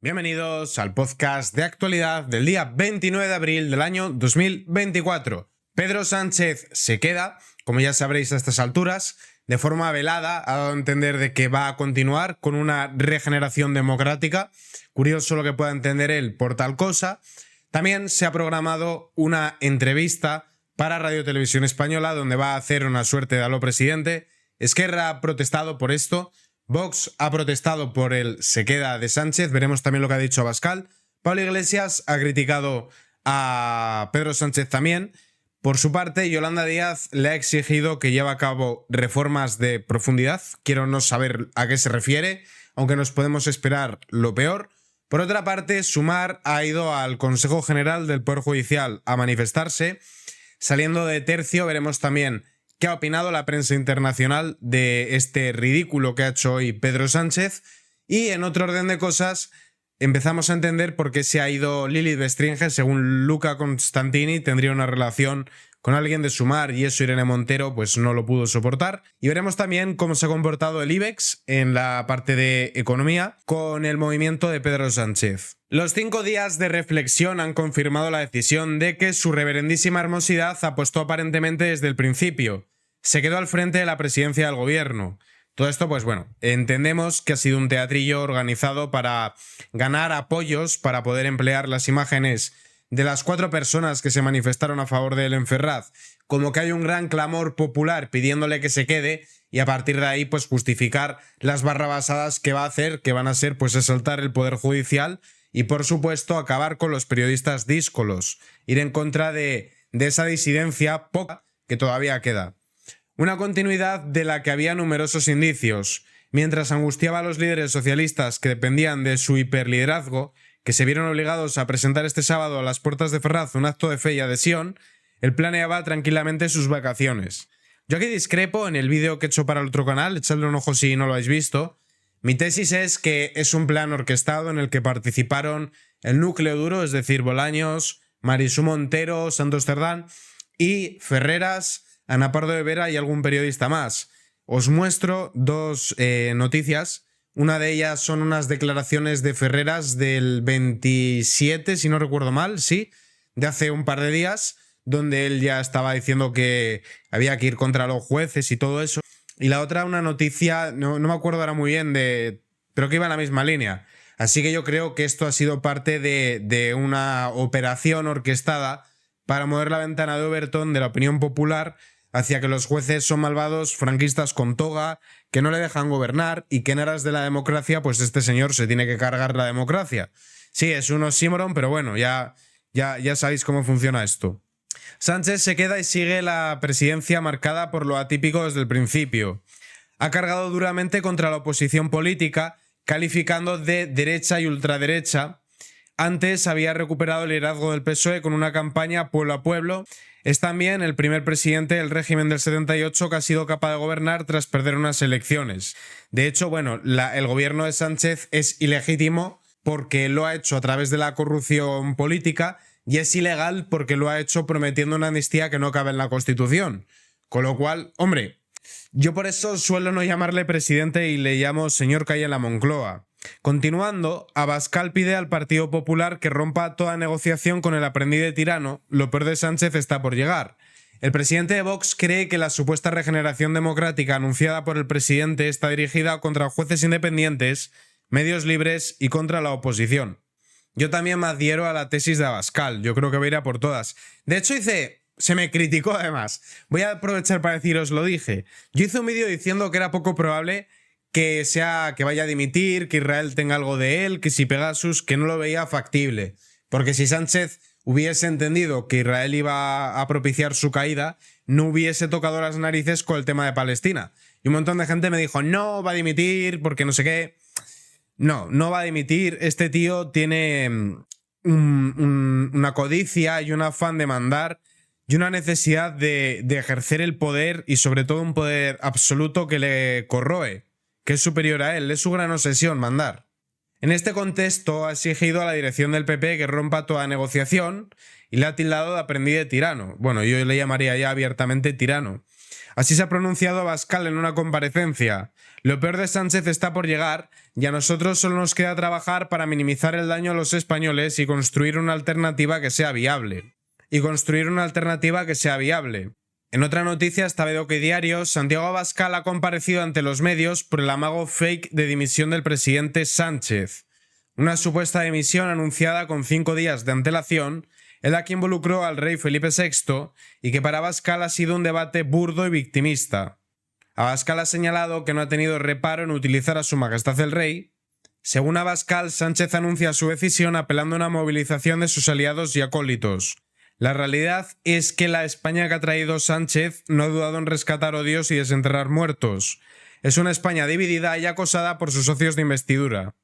Bienvenidos al podcast de actualidad del día 29 de abril del año 2024. Pedro Sánchez se queda, como ya sabréis a estas alturas, de forma velada, ha dado a entender de que va a continuar con una regeneración democrática. Curioso lo que pueda entender él por tal cosa. También se ha programado una entrevista para Radio Televisión Española donde va a hacer una suerte de aló presidente. Esquerra ha protestado por esto. Vox ha protestado por el se queda de Sánchez, veremos también lo que ha dicho Abascal. Pablo Iglesias ha criticado a Pedro Sánchez también. Por su parte, Yolanda Díaz le ha exigido que lleve a cabo reformas de profundidad. Quiero no saber a qué se refiere, aunque nos podemos esperar lo peor. Por otra parte, Sumar ha ido al Consejo General del Poder Judicial a manifestarse. Saliendo de tercio, veremos también qué ha opinado la prensa internacional de este ridículo que ha hecho hoy Pedro Sánchez. Y en otro orden de cosas, empezamos a entender por qué se ha ido Lilith Bestringe. Según Luca Constantini, tendría una relación con alguien de Sumar y eso Irene Montero pues no lo pudo soportar. Y veremos también cómo se ha comportado el IBEX en la parte de economía con el movimiento de Pedro Sánchez. Los 5 días de reflexión han confirmado la decisión de que su reverendísima hermosidad apostó aparentemente desde el principio. Se quedó al frente de la presidencia del gobierno. Todo esto, pues bueno, entendemos que ha sido un teatrillo organizado para ganar apoyos, para poder emplear las imágenes de las 4 personas que se manifestaron a favor de él en Ferraz, como que hay un gran clamor popular pidiéndole que se quede y a partir de ahí pues justificar las barrabasadas que va a hacer, que van a ser pues asaltar el Poder Judicial y por supuesto acabar con los periodistas díscolos, ir en contra de esa disidencia poca que todavía queda. Una continuidad de la que había numerosos indicios. Mientras angustiaba a los líderes socialistas que dependían de su hiperliderazgo, que se vieron obligados a presentar este sábado a las puertas de Ferraz un acto de fe y adhesión, él planeaba tranquilamente sus vacaciones. Yo aquí discrepo en el vídeo que he hecho para el otro canal, echadle un ojo si no lo habéis visto. Mi tesis es que es un plan orquestado en el que participaron el núcleo duro, es decir, Bolaños, Marisú Montero, Santos Cerdán y Ferreras, Ana Pardo de Vera y algún periodista más. Os muestro 2 noticias. Una de ellas son unas declaraciones de Ferreras del 27, si no recuerdo mal, sí, de hace un par de días, donde él ya estaba diciendo que había que ir contra los jueces y todo eso. Y la otra, una noticia, no me acuerdo ahora muy bien, pero que iba en la misma línea. Así que yo creo que esto ha sido parte de una operación orquestada para mover la ventana de Overton de la opinión popular hacia que los jueces son malvados, franquistas con toga, que no le dejan gobernar y que en aras de la democracia pues este señor se tiene que cargar la democracia. Sí, es un oxímoron, pero bueno, ya sabéis cómo funciona esto. Sánchez se queda y sigue la presidencia marcada por lo atípico desde el principio. Ha cargado duramente contra la oposición política, calificando de derecha y ultraderecha. Antes había recuperado el liderazgo del PSOE con una campaña pueblo a pueblo. Es también el primer presidente del régimen del 78 que ha sido capaz de gobernar tras perder unas elecciones. De hecho, bueno, el gobierno de Sánchez es ilegítimo porque lo ha hecho a través de la corrupción política y es ilegal porque lo ha hecho prometiendo una amnistía que no cabe en la Constitución. Con lo cual, hombre, yo por eso suelo no llamarle presidente y le llamo señor que hay en la Moncloa. Continuando, Abascal pide al Partido Popular que rompa toda negociación con el aprendiz de tirano. Lo peor de Sánchez está por llegar. El presidente de Vox cree que la supuesta regeneración democrática anunciada por el presidente está dirigida contra jueces independientes, medios libres y contra la oposición. Yo también me adhiero a la tesis de Abascal, yo creo que va a ir a por todas. De hecho se me criticó además. Voy a aprovechar para deciros, lo dije. Yo hice un vídeo diciendo que era poco probable que vaya a dimitir, que Israel tenga algo de él, que si Pegasus, que no lo veía factible. Porque si Sánchez hubiese entendido que Israel iba a propiciar su caída, no hubiese tocado las narices con el tema de Palestina. Y un montón de gente me dijo, no, va a dimitir, porque no sé qué. No va a dimitir. Este tío tiene una codicia y un afán de mandar y una necesidad de ejercer el poder y sobre todo un poder absoluto que le corroe, que es superior a él, es su gran obsesión, mandar. En este contexto ha exigido a la dirección del PP que rompa toda negociación y le ha tildado de aprendiz de tirano. Bueno, yo le llamaría ya abiertamente tirano. Así se ha pronunciado Abascal en una comparecencia. Lo peor de Sánchez está por llegar y a nosotros solo nos queda trabajar para minimizar el daño a los españoles y construir una alternativa que sea viable. En otra noticia, esta vez de OK Diario, Santiago Abascal ha comparecido ante los medios por el amago fake de dimisión del presidente Sánchez. Una supuesta dimisión anunciada con 5 días de antelación, en la que involucró al rey Felipe VI y que para Abascal ha sido un debate burdo y victimista. Abascal ha señalado que no ha tenido reparo en utilizar a su majestad el rey. Según Abascal, Sánchez anuncia su decisión apelando a una movilización de sus aliados y acólitos. La realidad es que la España que ha traído Sánchez no ha dudado en rescatar odios y desenterrar muertos. Es una España dividida y acosada por sus socios de investidura.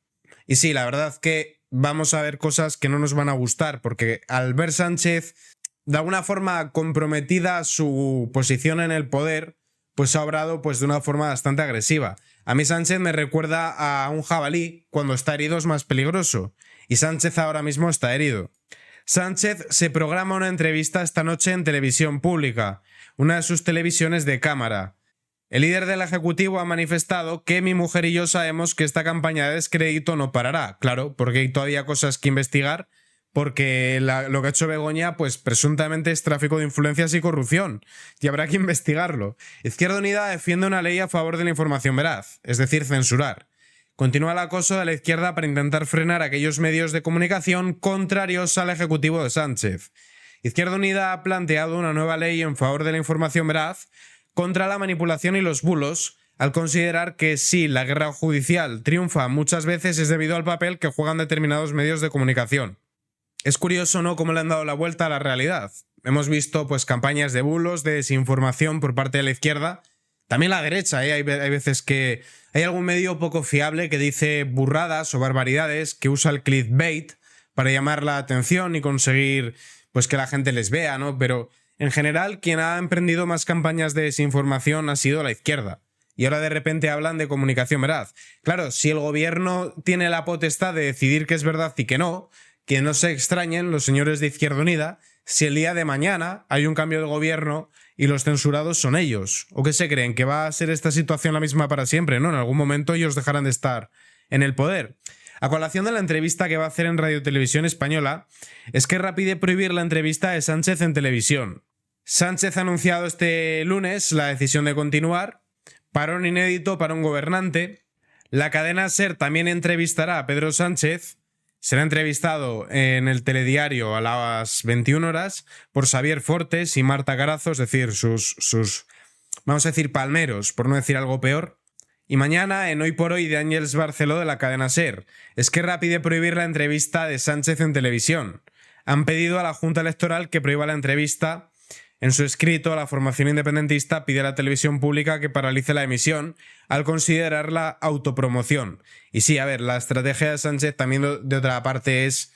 Y sí, la verdad que vamos a ver cosas que no nos van a gustar, porque al ver Sánchez de alguna forma comprometida su posición en el poder, pues ha obrado pues, de una forma bastante agresiva. A mí Sánchez me recuerda a un jabalí, cuando está herido es más peligroso, y Sánchez ahora mismo está herido. Sánchez se programa una entrevista esta noche en televisión pública, una de sus televisiones de cámara. El líder del Ejecutivo ha manifestado que mi mujer y yo sabemos que esta campaña de descrédito no parará. Claro, porque hay todavía cosas que investigar, porque lo que ha hecho Begoña, pues presuntamente es tráfico de influencias y corrupción, y habrá que investigarlo. Izquierda Unida defiende una ley a favor de la información veraz, es decir, censurar. Continúa el acoso de la izquierda para intentar frenar aquellos medios de comunicación contrarios al Ejecutivo de Sánchez. Izquierda Unida ha planteado una nueva ley en favor de la información veraz contra la manipulación y los bulos, al considerar que si la guerra judicial triunfa muchas veces es debido al papel que juegan determinados medios de comunicación. Es curioso, ¿no?, cómo le han dado la vuelta a la realidad. Hemos visto pues campañas de bulos, de desinformación por parte de la izquierda. También la derecha, hay veces que hay algún medio poco fiable que dice burradas o barbaridades, que usa el clickbait para llamar la atención y conseguir pues que la gente les vea, ¿no? Pero en general, quien ha emprendido más campañas de desinformación ha sido la izquierda. Y ahora de repente hablan de comunicación veraz. Claro, si el gobierno tiene la potestad de decidir qué es verdad y qué no, que no se extrañen los señores de Izquierda Unida si el día de mañana hay un cambio de gobierno y los censurados son ellos. ¿O qué se creen? ¿Que va a ser esta situación la misma para siempre? No, en algún momento ellos dejarán de estar en el poder. A colación de la entrevista que va a hacer en Radio Televisión Española, Esquerra pide prohibir la entrevista de Sánchez en televisión. Sánchez ha anunciado este lunes la decisión de continuar. Parón inédito para un gobernante. La cadena SER también entrevistará a Pedro Sánchez. Será entrevistado en el telediario a las 21 horas por Xavier Fortes y Marta Carazo, es decir, sus vamos a decir, palmeros, por no decir algo peor. Y mañana, en Hoy por Hoy, de Ángels Barceló de la cadena SER. Esquerra pide prohibir la entrevista de Sánchez en televisión. Han pedido a la Junta Electoral que prohíba la entrevista. En su escrito, la formación independentista pide a la televisión pública que paralice la emisión al considerarla autopromoción. Y sí, a ver, la estrategia de Sánchez también de otra parte es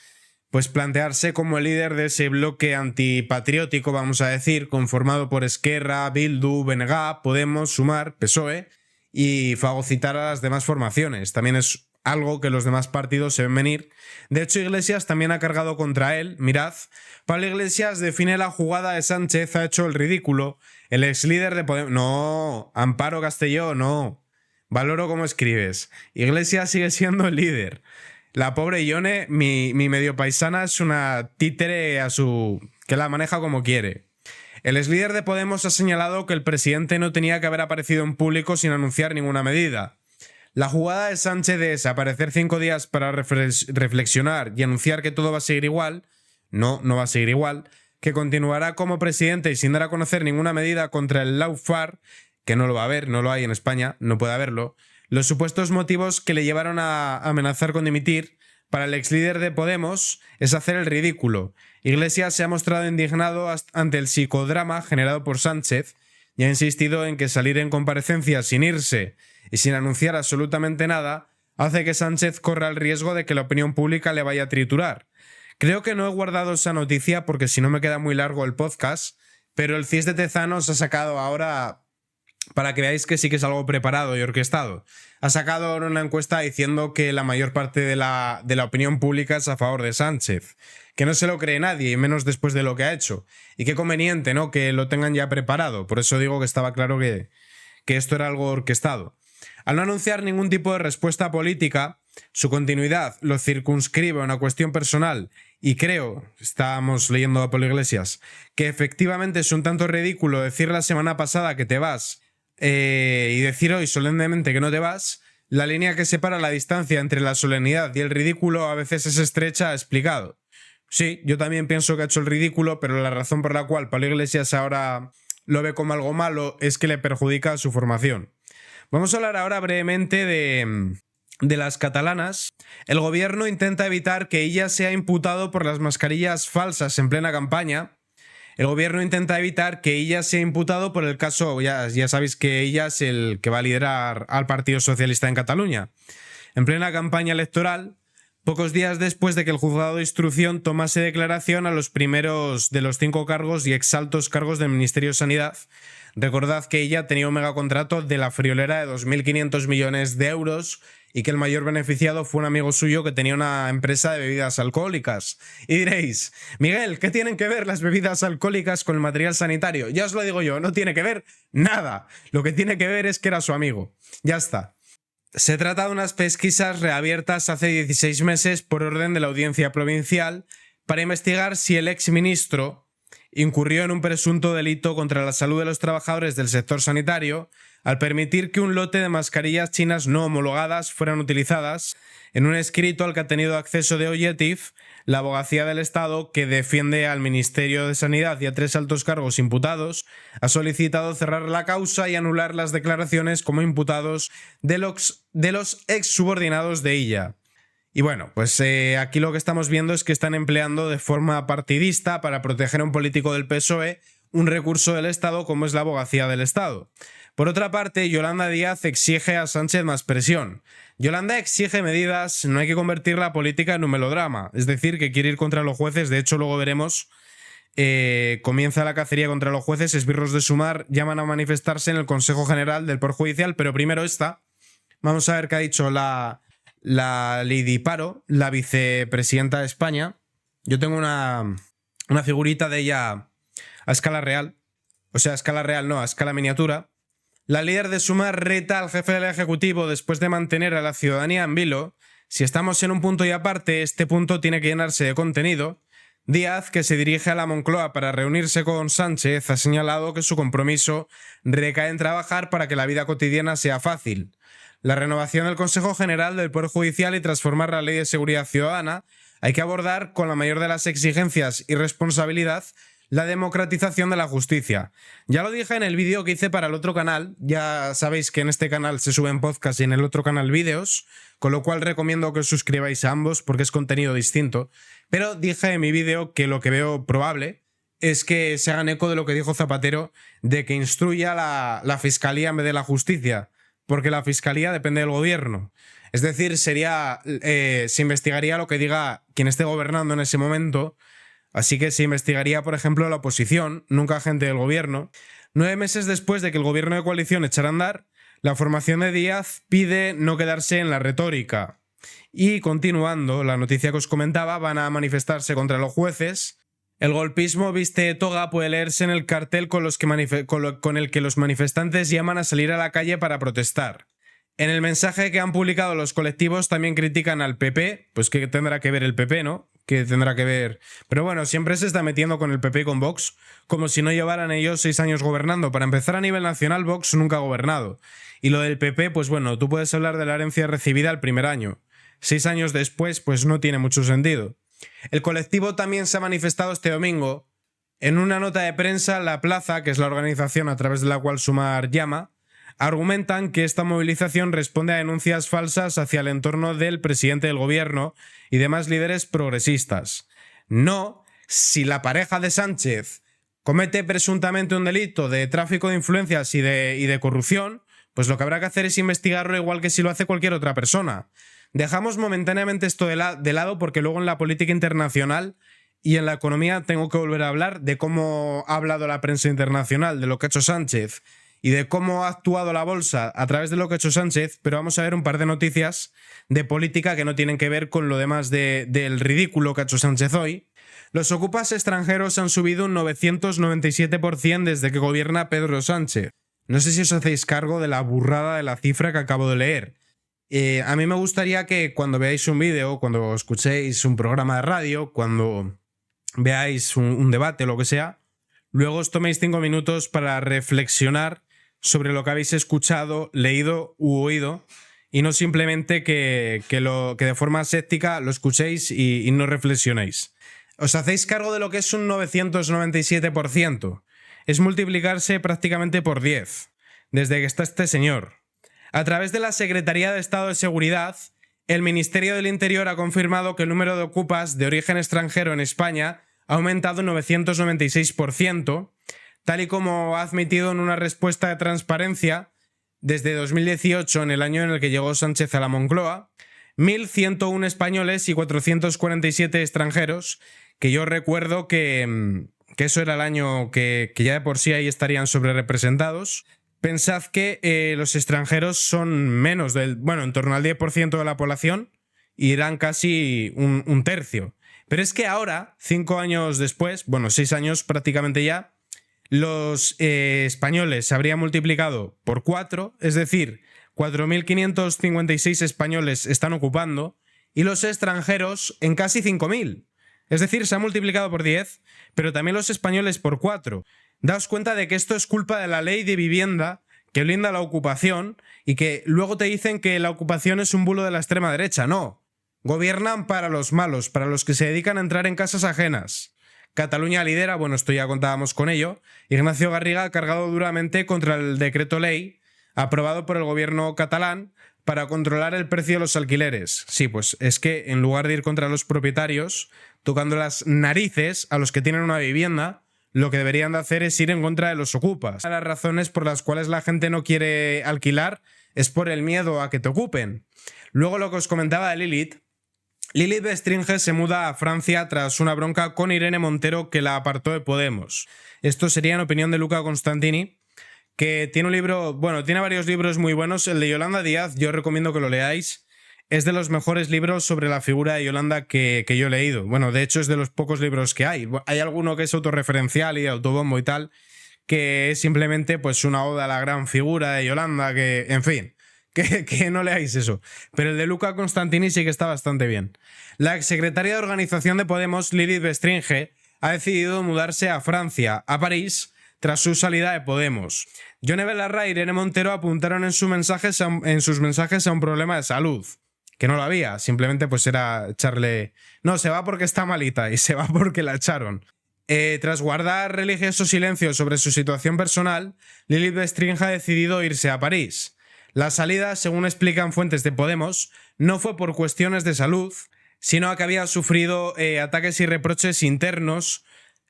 pues plantearse como el líder de ese bloque antipatriótico, vamos a decir, conformado por Esquerra, Bildu, BNG, Podemos, Sumar, PSOE, y fagocitar a las demás formaciones. También es algo que los demás partidos se ven venir. De hecho, Iglesias también ha cargado contra él. Mirad, Pablo Iglesias define la jugada de Sánchez, ha hecho el ridículo. El ex líder de Podemos... No, Amparo Castelló, no. Valoro cómo escribes. Iglesias sigue siendo el líder. La pobre Ione, mi medio paisana, es una títere que la maneja como quiere. El ex líder de Podemos ha señalado que el presidente no tenía que haber aparecido en público sin anunciar ninguna medida. La jugada de Sánchez de desaparecer 5 días para reflexionar y anunciar que todo va a seguir igual, no va a seguir igual, que continuará como presidente y sin dar a conocer ninguna medida contra el lawfare, que no lo va a haber, no lo hay en España, no puede haberlo, los supuestos motivos que le llevaron a amenazar con dimitir, para el ex líder de Podemos es hacer el ridículo. Iglesias se ha mostrado indignado ante el psicodrama generado por Sánchez y ha insistido en que salir en comparecencia sin irse y sin anunciar absolutamente nada hace que Sánchez corra el riesgo de que la opinión pública le vaya a triturar. Creo que no he guardado esa noticia porque si no me queda muy largo el podcast, pero el CIS de Tezanos ha sacado ahora para que veáis que sí que es algo preparado y orquestado. Ha sacado una encuesta diciendo que la mayor parte de la opinión pública es a favor de Sánchez, que no se lo cree nadie, y menos después de lo que ha hecho. Y qué conveniente, ¿no?, que lo tengan ya preparado. Por eso digo que estaba claro que esto era algo orquestado. Al no anunciar ningún tipo de respuesta política, su continuidad lo circunscribe a una cuestión personal, y creo, estábamos leyendo a Pablo Iglesias, que efectivamente es un tanto ridículo decir la semana pasada que te vas y decir hoy solemnemente que no te vas. La línea que separa la distancia entre la solemnidad y el ridículo a veces es estrecha, ha explicado. Sí, yo también pienso que ha hecho el ridículo, pero la razón por la cual Pablo Iglesias ahora lo ve como algo malo es que le perjudica su formación. Vamos a hablar ahora brevemente de las catalanas. El gobierno intenta evitar que ella sea imputado por las mascarillas falsas en plena campaña. El gobierno intenta evitar que ella sea imputado por el caso, ya sabéis que ella es el que va a liderar al Partido Socialista en Cataluña. En plena campaña electoral, pocos días después de que el juzgado de instrucción tomase declaración a los primeros de los 5 cargos y exaltos cargos del Ministerio de Sanidad. Recordad que ella tenía un megacontrato de la friolera de 2.500 millones de euros y que el mayor beneficiado fue un amigo suyo que tenía una empresa de bebidas alcohólicas. Y diréis, Miguel, ¿qué tienen que ver las bebidas alcohólicas con el material sanitario? Ya os lo digo yo, no tiene que ver nada. Lo que tiene que ver es que era su amigo. Ya está. Se trata de unas pesquisas reabiertas hace 16 meses por orden de la Audiencia Provincial para investigar si el exministro incurrió en un presunto delito contra la salud de los trabajadores del sector sanitario al permitir que un lote de mascarillas chinas no homologadas fueran utilizadas. En un escrito al que ha tenido acceso de Oyetif, la Abogacía del Estado, que defiende al Ministerio de Sanidad y a 3 altos cargos imputados, ha solicitado cerrar la causa y anular las declaraciones como imputados de los exsubordinados de ella. Y bueno, pues aquí lo que estamos viendo es que están empleando de forma partidista para proteger a un político del PSOE un recurso del Estado como es la Abogacía del Estado. Por otra parte, Yolanda Díaz exige a Sánchez más presión. Yolanda exige medidas, no hay que convertir la política en un melodrama, es decir, que quiere ir contra los jueces. De hecho, luego veremos, comienza la cacería contra los jueces. Esbirros de Sumar llaman a manifestarse en el Consejo General del Poder Judicial, pero primero vamos a ver qué ha dicho la Lady Paro, la vicepresidenta de España. Yo tengo una figurita de ella a escala real, o sea, a escala real no, a escala miniatura. La líder de Sumar reta al jefe del Ejecutivo después de mantener a la ciudadanía en vilo. Si estamos en un punto y aparte, este punto tiene que llenarse de contenido. Díaz, que se dirige a la Moncloa para reunirse con Sánchez, ha señalado que su compromiso recae en trabajar para que la vida cotidiana sea fácil. La renovación del Consejo General del Poder Judicial y transformar la Ley de Seguridad Ciudadana hay que abordar con la mayor de las exigencias y responsabilidad la democratización de la justicia. Ya lo dije en el vídeo que hice para el otro canal, ya sabéis que en este canal se suben podcasts y en el otro canal vídeos, con lo cual recomiendo que os suscribáis a ambos porque es contenido distinto, pero dije en mi vídeo que lo que veo probable es que se hagan eco de lo que dijo Zapatero de que instruya la Fiscalía en vez de la Justicia, porque la Fiscalía depende del gobierno. Es decir, se investigaría lo que diga quien esté gobernando en ese momento. Así que se investigaría, por ejemplo, a la oposición, nunca gente del gobierno. 9 meses después de que el gobierno de coalición echara a andar, la formación de Díaz pide no quedarse en la retórica. Y continuando, la noticia que os comentaba, van a manifestarse contra los jueces. El golpismo viste de toga puede leerse en el cartel con el que los manifestantes llaman a salir a la calle para protestar. En el mensaje que han publicado los colectivos también critican al PP, pues ¿qué tendrá que ver el PP, no? ¿Qué tendrá que ver? Pero bueno, siempre se está metiendo con el PP y con Vox, como si no llevaran ellos 6 años gobernando. Para empezar, a nivel nacional, Vox nunca ha gobernado. Y lo del PP, pues bueno, tú puedes hablar de la herencia recibida el primer año. 6 años después, pues no tiene mucho sentido. El colectivo también se ha manifestado este domingo. En una nota de prensa, La Plaza, que es la organización a través de la cual Sumar llama, argumentan que esta movilización responde a denuncias falsas hacia el entorno del presidente del gobierno y demás líderes progresistas. No, si la pareja de Sánchez comete presuntamente un delito de tráfico de influencias y de corrupción, pues lo que habrá que hacer es investigarlo igual que si lo hace cualquier otra persona. Dejamos momentáneamente esto de lado porque luego en la política internacional y en la economía tengo que volver a hablar de cómo ha hablado la prensa internacional, de lo que ha hecho Sánchez y de cómo ha actuado la bolsa a través de lo que ha hecho Sánchez, pero vamos a ver un par de noticias de política que no tienen que ver con lo demás del ridículo que ha hecho Sánchez hoy. Los ocupas extranjeros han subido un 997% desde que gobierna Pedro Sánchez. No sé si os hacéis cargo de la burrada de la cifra que acabo de leer. A mí me gustaría que cuando veáis un vídeo, cuando escuchéis un programa de radio, cuando veáis un debate o lo que sea, luego os toméis 5 minutos para reflexionar sobre lo que habéis escuchado, leído u oído, y no simplemente que de forma aséptica lo escuchéis y no reflexionéis. ¿Os hacéis cargo de lo que es un 997%? Es multiplicarse prácticamente por 10, desde que está este señor. A través de la Secretaría de Estado de Seguridad, el Ministerio del Interior ha confirmado que el número de ocupas de origen extranjero en España ha aumentado un 996%, tal y como ha admitido en una respuesta de transparencia desde 2018, en el año en el que llegó Sánchez a la Moncloa, 1.101 españoles y 447 extranjeros, que yo recuerdo que eso era el año que ya de por sí ahí estarían sobrerepresentados. Pensad que los extranjeros son menos en torno al 10% de la población y eran casi un tercio. Pero es que ahora, 5 años después, 6 años prácticamente ya, los españoles se habrían multiplicado por 4, es decir, 4.556 españoles están ocupando y los extranjeros en casi 5.000. Es decir, se ha multiplicado por 10, pero también los españoles por 4. Daos cuenta de que esto es culpa de la ley de vivienda que blinda la ocupación y que luego te dicen que la ocupación es un bulo de la extrema derecha. No. Gobiernan para los malos, para los que se dedican a entrar en casas ajenas. Cataluña lidera, esto ya contábamos con ello. Ignacio Garriga ha cargado duramente contra el decreto ley aprobado por el gobierno catalán para controlar el precio de los alquileres. Sí, pues es que en lugar de ir contra los propietarios, tocando las narices a los que tienen una vivienda, lo que deberían de hacer es ir en contra de los ocupas. Una de las razones por las cuales la gente no quiere alquilar es por el miedo a que te ocupen. Luego lo que os comentaba de Lilith Bestringe se muda a Francia tras una bronca con Irene Montero que la apartó de Podemos. Esto sería en opinión de Luca Constantini, que tiene un libro, tiene varios libros muy buenos. El de Yolanda Díaz, yo recomiendo que lo leáis. Es de los mejores libros sobre la figura de Yolanda que yo he leído. De hecho es de los pocos libros que hay. Hay alguno que es autorreferencial y de autobombo y tal, que es simplemente una oda a la gran figura de Yolanda, que, en fin, que no leáis eso. Pero el de Luca Constantini sí que está bastante bien. La exsecretaria de organización de Podemos, Lilith Bestringe, ha decidido mudarse a Francia, a París, tras su salida de Podemos. Yone Belarra e Irene Montero apuntaron en sus mensajes a un problema de salud, que no lo había, simplemente era echarle... No, se va porque está malita y se va porque la echaron. Tras guardar religioso silencio sobre su situación personal, Lilith Bestringe ha decidido irse a París. La salida, según explican fuentes de Podemos, no fue por cuestiones de salud, sino que había sufrido ataques y reproches internos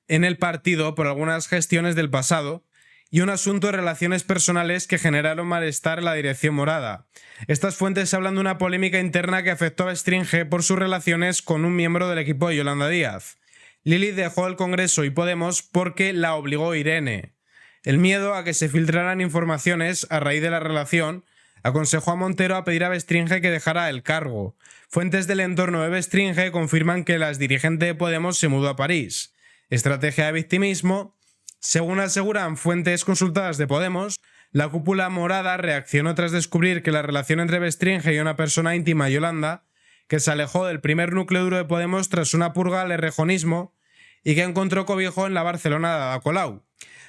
en el partido por algunas gestiones del pasado y un asunto de relaciones personales que generaron malestar en la dirección morada. Estas fuentes hablan de una polémica interna que afectó a Bestringe por sus relaciones con un miembro del equipo de Yolanda Díaz. Lilith dejó el Congreso y Podemos porque la obligó Irene. El miedo a que se filtraran informaciones a raíz de la relación aconsejó a Montero a pedir a Bestringe que dejara el cargo. Fuentes del entorno de Bestringe confirman que la exdirigente de Podemos se mudó a París. Estrategia de victimismo. Según aseguran fuentes consultadas de Podemos, la cúpula morada reaccionó tras descubrir que la relación entre Bestringe y una persona íntima de Yolanda, que se alejó del primer núcleo duro de Podemos tras una purga al errejonismo y que encontró cobijo en la Barcelona de Ada Colau.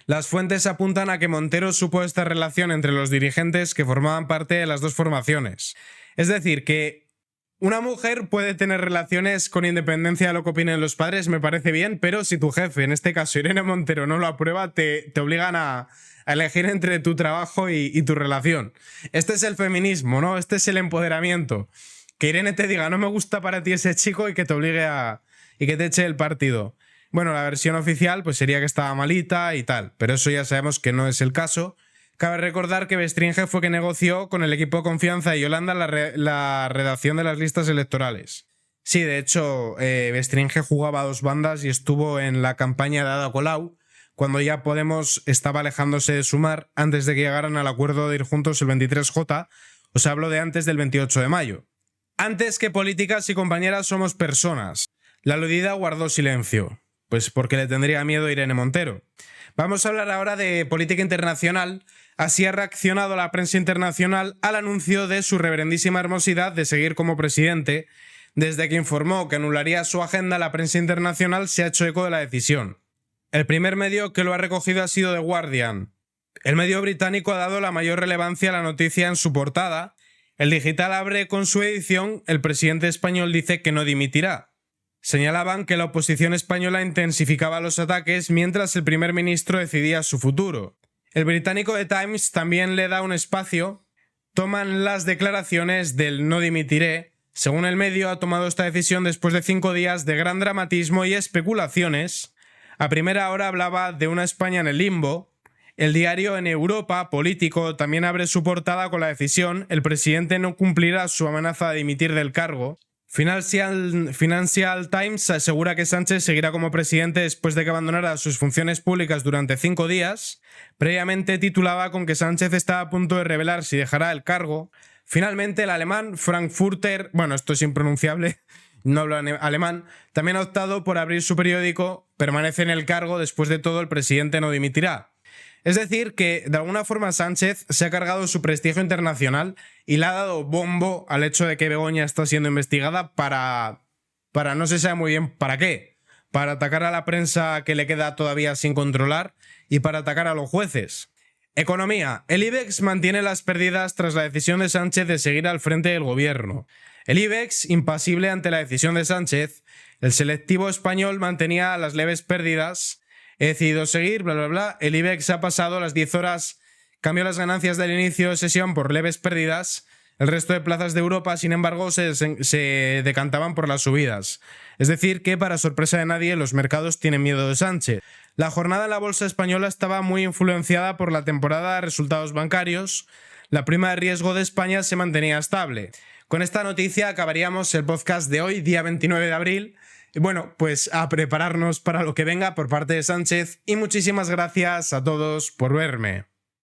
Las fuentes apuntan a que Montero supo esta relación entre los dirigentes que formaban parte de las dos formaciones. Es decir, que una mujer puede tener relaciones con independencia de lo que opinen los padres, me parece bien, pero si tu jefe, en este caso Irene Montero, no lo aprueba, te obligan a elegir entre tu trabajo y tu relación. Este es el feminismo, ¿no? Este es el empoderamiento. Que Irene te diga, no me gusta para ti ese chico y que te obligue y que te eche el partido. La versión oficial sería que estaba malita y tal, pero eso ya sabemos que no es el caso. Cabe recordar que Bestringe fue que negoció con el equipo de confianza de Yolanda la redacción de las listas electorales. Sí, de hecho, Bestringe jugaba a dos bandas y estuvo en la campaña de Ada Colau cuando ya Podemos estaba alejándose de Sumar antes de que llegaran al acuerdo de ir juntos el 23J, os hablo de antes del 28 de mayo. Antes que políticas y compañeras somos personas. La aludida guardó silencio, pues porque le tendría miedo a Irene Montero. Vamos a hablar ahora de política internacional. Así ha reaccionado la prensa internacional al anuncio de su reverendísima hermosidad de seguir como presidente. Desde que informó que anularía su agenda, la prensa internacional se ha hecho eco de la decisión. El primer medio que lo ha recogido ha sido The Guardian. El medio británico ha dado la mayor relevancia a la noticia en su portada. El digital abre con su edición: el presidente español dice que no dimitirá. Señalaban que la oposición española intensificaba los ataques mientras el primer ministro decidía su futuro. El británico The Times también le da un espacio. Toman las declaraciones del no dimitiré. Según el medio, ha tomado esta decisión después de 5 días de gran dramatismo y especulaciones. A primera hora hablaba de una España en el limbo. El diario En Europa, Político, también abre su portada con la decisión: el presidente no cumplirá su amenaza de dimitir del cargo. Financial Times asegura que Sánchez seguirá como presidente después de que abandonara sus funciones públicas durante 5 días. Previamente titulaba con que Sánchez está a punto de revelar si dejará el cargo. Finalmente, el alemán Frankfurter, bueno, esto es impronunciable, no hablo alemán, también ha optado por abrir su periódico: permanece en el cargo, después de todo el presidente no dimitirá. Es decir, que de alguna forma Sánchez se ha cargado su prestigio internacional y le ha dado bombo al hecho de que Begoña está siendo investigada para no se sabe muy bien para qué. Para atacar a la prensa que le queda todavía sin controlar y para atacar a los jueces. Economía. El IBEX mantiene las pérdidas tras la decisión de Sánchez de seguir al frente del gobierno. El IBEX, impasible ante la decisión de Sánchez, el selectivo español mantenía las leves pérdidas. He decidido seguir, bla, bla, bla. El IBEX ha pasado las 10 horas, cambió las ganancias del inicio de sesión por leves pérdidas. El resto de plazas de Europa, sin embargo, se decantaban por las subidas. Es decir, que para sorpresa de nadie, los mercados tienen miedo de Sánchez. La jornada en la bolsa española estaba muy influenciada por la temporada de resultados bancarios. La prima de riesgo de España se mantenía estable. Con esta noticia acabaríamos el podcast de hoy, día 29 de abril. Bueno, pues a prepararnos para lo que venga por parte de Sánchez, y muchísimas gracias a todos por verme.